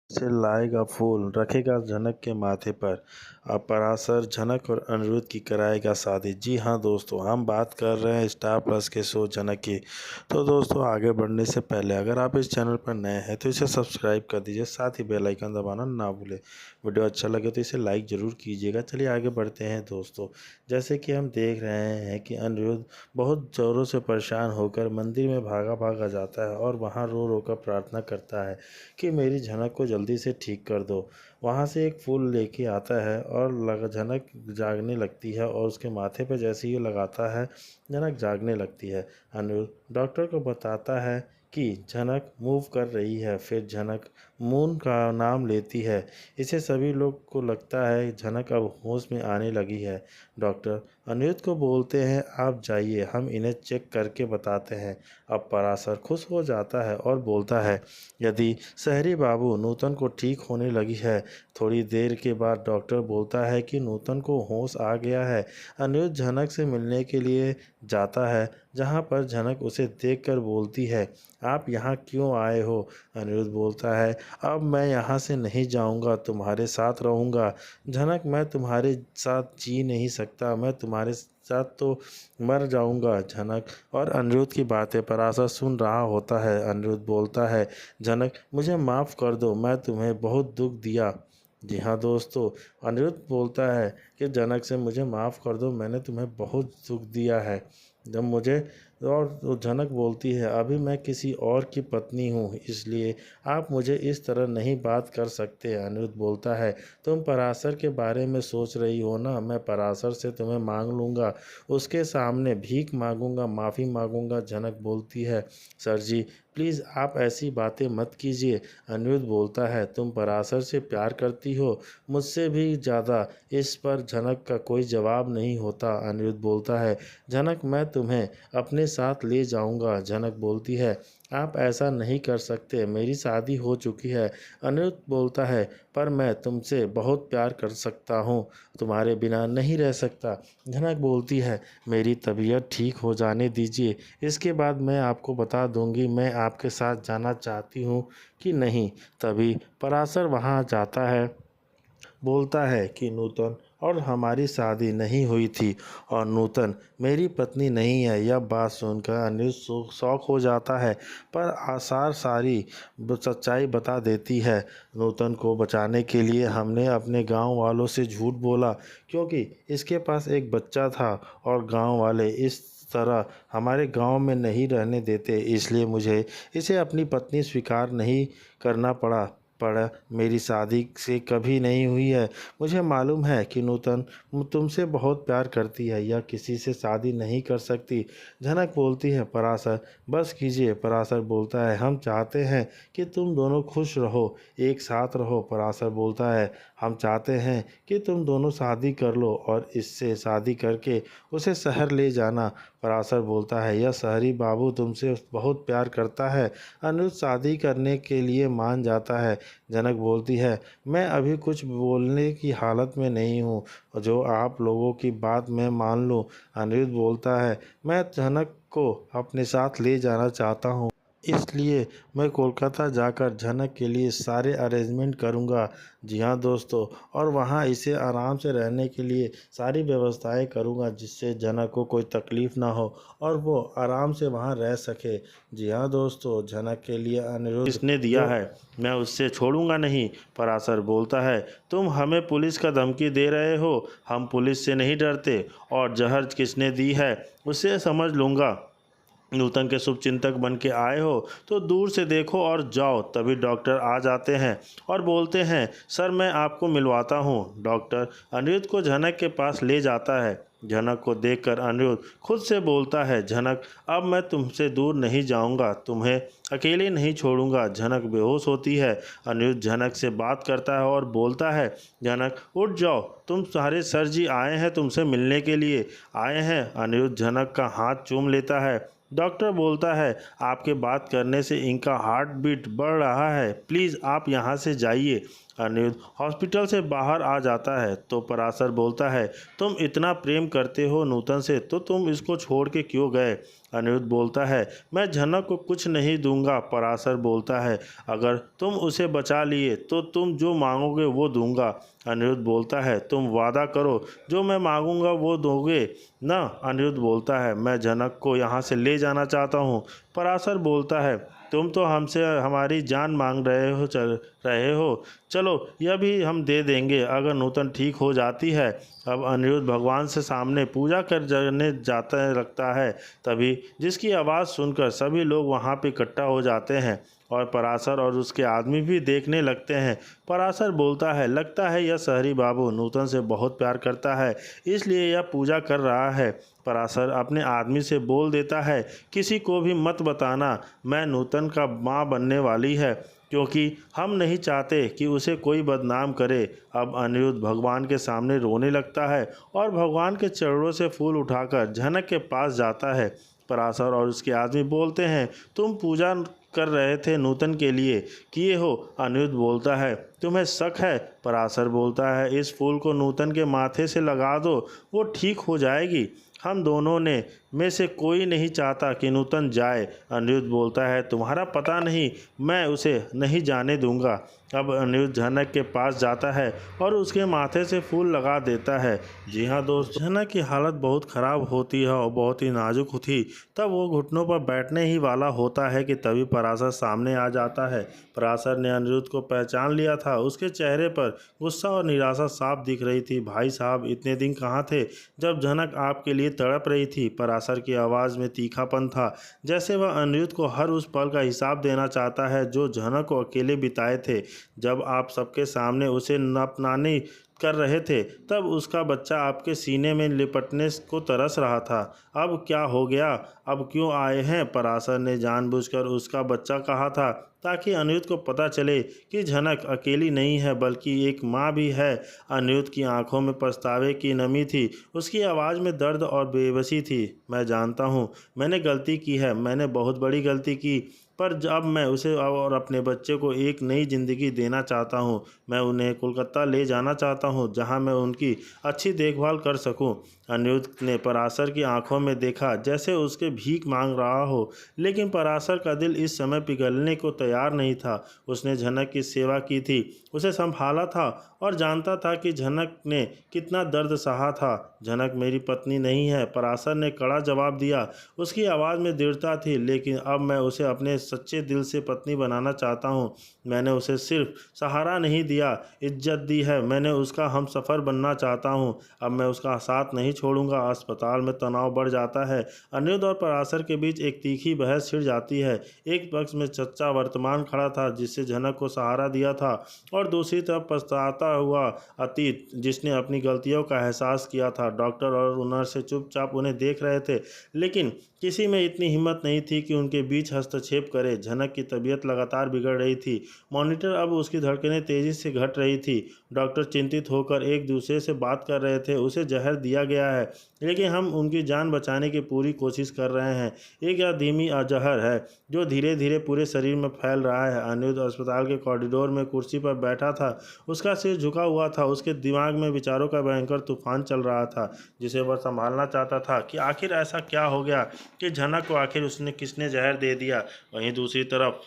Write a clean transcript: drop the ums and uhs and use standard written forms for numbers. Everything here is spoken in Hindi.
से लाएगा फूल रखेगा जनक के माथे पर। अब पराशर जनक और अनिरुद्ध की कराएगा शादी। जी हाँ दोस्तों, हम बात कर रहे हैं स्टार प्लस के शो जनक की। तो दोस्तों, आगे बढ़ने से पहले अगर आप इस चैनल पर नए हैं तो इसे सब्सक्राइब कर दीजिए, साथ ही बेल आइकन दबाना ना भूलें। वीडियो अच्छा लगे तो इसे लाइक ज़रूर कीजिएगा। चलिए आगे बढ़ते हैं दोस्तों। जैसे कि हम देख रहे हैं कि अनिरुद्ध बहुत ज़ोरों से परेशान होकर मंदिर में भागा भागा जाता है और वहाँ रो रो कर प्रार्थना करता है कि मेरी झनक को जल्दी से ठीक कर दो। वहाँ से एक फूल लेके आता है और झनक जागने लगती है और उसके माथे पे जैसे ही लगाता है, झनक जागने लगती है। अनिरुद्ध डॉक्टर को बताता है कि झनक मूव कर रही है। फिर झनक मून का नाम लेती है। इसे सभी लोग को लगता है झनक अब होश में आने लगी है। डॉक्टर अनिरुद्ध को बोलते हैं, आप जाइए, हम इन्हें चेक करके बताते हैं। अब पराशर खुश हो जाता है और बोलता है, यदि शहरी बाबू नूतन को ठीक होने लगी है। थोड़ी देर के बाद डॉक्टर बोलता है कि नूतन को होश आ गया है। अनिरुद्ध झनक से मिलने के लिए जाता है, जहाँ पर झनक उसे देखकर बोलती है, आप यहाँ क्यों आए हो? अनिरुद्ध बोलता है, अब मैं यहाँ से नहीं जाऊँगा, तुम्हारे साथ रहूँगा। झनक, मैं तुम्हारे साथ जी नहीं सकता, मैं तुम्हारे साथ तो मर जाऊँगा। झनक और अनिरुद्ध की बातें पराशर सुन रहा होता है। अनिरुद्ध बोलता है, जनक मुझे माफ़ कर दो, मैं तुम्हें बहुत दुख दिया। जी हाँ दोस्तों, अनिरुद्ध बोलता है कि जनक से मुझे माफ़ कर दो, मैंने तुम्हें बहुत दुख दिया है। जब मुझे और वो जनक बोलती है, अभी मैं किसी और की पत्नी हूँ, इसलिए आप मुझे इस तरह नहीं बात कर सकते। अनिरुद्ध बोलता है, तुम पराशर के बारे में सोच रही हो ना, मैं पराशर से तुम्हें मांग लूँगा, उसके सामने भीख मांगूंगा, माफ़ी मांगूंगा। जनक बोलती है, सर जी प्लीज़ आप ऐसी बातें मत कीजिए। अनिरुद्ध बोलता है, तुम पराशर से प्यार करती हो मुझसे भी ज़्यादा। इस पर जनक का कोई जवाब नहीं होता। अनिरुद्ध बोलता है, जनक मैं तुम्हें अपने साथ ले जाऊंगा। जनक बोलती है, आप ऐसा नहीं कर सकते, मेरी शादी हो चुकी है। अनिरुद्ध बोलता है, पर मैं तुमसे बहुत प्यार कर सकता हूँ, तुम्हारे बिना नहीं रह सकता। जनक बोलती है, मेरी तबीयत ठीक हो जाने दीजिए, इसके बाद मैं आपको बता दूंगी मैं आपके साथ जाना चाहती हूँ कि नहीं। तभी पराशर वहाँ जाता है, बोलता है कि नूतन और हमारी शादी नहीं हुई थी और नूतन मेरी पत्नी नहीं है। यह बात सुनकर अनिरुद्ध शौक हो जाता है, पर आसार सारी सच्चाई बता देती है। नूतन को बचाने के लिए हमने अपने गांव वालों से झूठ बोला, क्योंकि इसके पास एक बच्चा था और गांव वाले इस तरह हमारे गांव में नहीं रहने देते, इसलिए मुझे इसे अपनी पत्नी स्वीकार नहीं करना पड़ा मेरी शादी से कभी नहीं हुई है। मुझे मालूम है कि नूतन तुमसे बहुत प्यार करती है, यह किसी से शादी नहीं कर सकती। झनक बोलती है, पराशर बस कीजिए। पराशर बोलता है, हम चाहते हैं कि तुम दोनों खुश रहो, एक साथ रहो। पराशर बोलता है, हम चाहते हैं कि तुम दोनों शादी कर लो और इससे शादी करके उसे शहर ले जाना। पराशर बोलता है, यह शहरी बाबू तुमसे बहुत प्यार करता है। अनिरुद्ध शादी करने के लिए मान जाता है। जनक बोलती है, मैं अभी कुछ बोलने की हालत में नहीं हूँ, जो आप लोगों की बात मैं मान लूँ। अनिरुद्ध बोलता है, मैं जनक को अपने साथ ले जाना चाहता हूँ, इसलिए मैं कोलकाता जाकर झनक के लिए सारे अरेंजमेंट करूंगा। जी हाँ दोस्तों, और वहाँ इसे आराम से रहने के लिए सारी व्यवस्थाएं करूंगा, जिससे झनक को कोई तकलीफ़ ना हो और वो आराम से वहाँ रह सके। जी हाँ दोस्तों, झनक के लिए अनिरुद्ध किसने दिया है, मैं उससे छोड़ूंगा नहीं। पराशर बोलता है, तुम हमें पुलिस का धमकी दे रहे हो, हम पुलिस से नहीं डरते, और जहर किसने दी है उसे समझ लूँगा। नूतन के शुभचिंतक बन के आए हो तो दूर से देखो और जाओ। तभी डॉक्टर आ जाते हैं और बोलते हैं, सर मैं आपको मिलवाता हूँ। डॉक्टर अनिरुद्ध को झनक के पास ले जाता है। झनक को देखकर अनिरुद्ध खुद से बोलता है, झनक अब मैं तुमसे दूर नहीं जाऊंगा, तुम्हें अकेले नहीं छोड़ूंगा। झनक बेहोश होती है। अनिरुद्ध झनक से बात करता है और बोलता है, झनक उठ जाओ, तुम सारे सर जी आए हैं, तुमसे मिलने के लिए आए हैं। अनिरुद्ध झनक का हाथ चूम लेता है। डॉक्टर बोलता है, आपके बात करने से इनका हार्ट बीट बढ़ रहा है, प्लीज़ आप यहाँ से जाइए। अनिरुद्ध हॉस्पिटल से बाहर आ जाता है तो पराशर बोलता है, तुम इतना प्रेम करते हो नूतन से तो तुम इसको छोड़ के क्यों गए? अनिरुद्ध बोलता है, मैं झनक को कुछ नहीं दूंगा। पराशर बोलता है, अगर तुम उसे बचा लिए तो तुम जो मांगोगे वो दूंगा। अनिरुद्ध बोलता है, तुम वादा करो, जो मैं मांगूंगा वो दोगे ना। अनिरुद्ध बोलता है, मैं झनक को यहाँ से ले जाना चाहता हूँ। पराशर बोलता है, तुम तो हमसे हमारी जान मांग रहे हो। चलो यह भी हम दे देंगे अगर नूतन ठीक हो जाती है। अब अनिरुद्ध भगवान से सामने पूजा करने जाता लगता है। तभी जिसकी आवाज़ सुनकर सभी लोग वहाँ पे इकट्ठा हो जाते हैं और पराशर और उसके आदमी भी देखने लगते हैं। पराशर बोलता है, लगता है यह शहरी बाबू नूतन से बहुत प्यार करता है, इसलिए यह पूजा कर रहा है। पराशर अपने आदमी से बोल देता है, किसी को भी मत बताना मैं नूतन का माँ बनने वाली है, क्योंकि हम नहीं चाहते कि उसे कोई बदनाम करे। अब अनिरुद्ध भगवान के सामने रोने लगता है और भगवान के चरणों से फूल उठाकर झनक के पास जाता है। पराशर और उसके आदमी बोलते हैं, तुम पूजा कर रहे थे नूतन के लिए, किए हो। अनिरुद्ध बोलता है, तुम्हें शक है। पराशर बोलता है, इस फूल को नूतन के माथे से लगा दो, वो ठीक हो जाएगी। हम दोनों ने में से कोई नहीं चाहता कि नूतन जाए। अनिरुद्ध बोलता है, तुम्हारा पता नहीं, मैं उसे नहीं जाने दूंगा। अब अनिरुद्ध झनक के पास जाता है और उसके माथे से फूल लगा देता है। जी हाँ दोस्त, झनक की हालत बहुत ख़राब होती है और बहुत ही नाजुक थी। तब वो घुटनों पर बैठने ही वाला होता है कि तभी पराशर सामने आ जाता है। पराशर ने अनिरुद्ध को पहचान लिया था। उसके चेहरे पर गुस्सा और निराशा साफ दिख रही थी। भाई साहब, इतने दिन कहाँ थे जब झनक आपके लिए तड़प रही थी। पराशर की आवाज़ में तीखापन था, जैसे वह अनिरुद्ध को हर उस पल का हिसाब देना चाहता है जो झनक को अकेले बिताए थे। जब आप सबके सामने उसे अपनाने कर रहे थे, तब उसका बच्चा आपके सीने में लिपटने को तरस रहा था। अब क्या हो गया, अब क्यों आए हैं? पराशर ने जानबूझकर उसका बच्चा कहा था ताकि अनिरुद्ध को पता चले कि झनक अकेली नहीं है बल्कि एक माँ भी है। अनिरुद्ध की आंखों में पछतावे की नमी थी, उसकी आवाज़ में दर्द और बेबसी थी। मैं जानता हूँ मैंने गलती की है, मैंने बहुत बड़ी गलती की, पर अब मैं उसे और अपने बच्चे को एक नई ज़िंदगी देना चाहता हूँ। मैं उन्हें कोलकाता ले जाना चाहता हूँ जहाँ मैं उनकी अच्छी देखभाल कर सकूँ। अनिरुद्ध ने पराशर की आंखों में देखा जैसे उसके भीख मांग रहा हो, लेकिन पराशर का दिल इस समय पिघलने को तैयार नहीं था। उसने झनक की सेवा की थी, उसे संभाला था और जानता था कि झनक ने कितना दर्द सहा था। झनक मेरी पत्नी नहीं है, पराशर ने कड़ा जवाब दिया। उसकी आवाज़ में दृढ़ता थी, लेकिन अब मैं उसे अपने सच्चे दिल से पत्नी बनाना चाहता हूँ। मैंने उसे सिर्फ सहारा नहीं दिया, इज्जत दी है। मैंने उसका हमसफ़र बनना चाहता हूँ। अब मैं उसका साथ नहीं छोड़ूंगा। अस्पताल में तनाव बढ़ जाता है। अनिरुद्ध और पराशर के बीच एक तीखी बहस छिड़ जाती है। एक पक्ष में चच्चा वर्तमान खड़ा था जिससे झनक को सहारा दिया था, और दूसरी तरफ पछताता हुआ अतीत जिसने अपनी गलतियों का एहसास किया था। डॉक्टर और नर्स चुपचाप उन्हें देख रहे थे, लेकिन किसी में इतनी हिम्मत नहीं थी कि उनके बीच हस्तक्षेप करे। झनक की तबीयत लगातार बिगड़ रही थी। मॉनिटर अब उसकी धड़कनें तेजी से घट रही थी। डॉक्टर चिंतित होकर एक दूसरे से बात कर रहे थे। उसे जहर दिया गया है, लेकिन हम उनकी जान बचाने की पूरी कोशिश कर रहे हैं। एक या धीमी जहर है जो धीरे धीरे पूरे शरीर में फैल रहा है। अनिरुद्ध अस्पताल के कॉरिडोर में कुर्सी पर बैठा था। उसका सिर झुका हुआ था। उसके दिमाग में विचारों का भयंकर तूफान चल रहा था जिसे वह संभालना चाहता था कि आखिर ऐसा क्या हो गया कि झनक को आखिर उसने किसने जहर दे दिया। वहीं दूसरी तरफ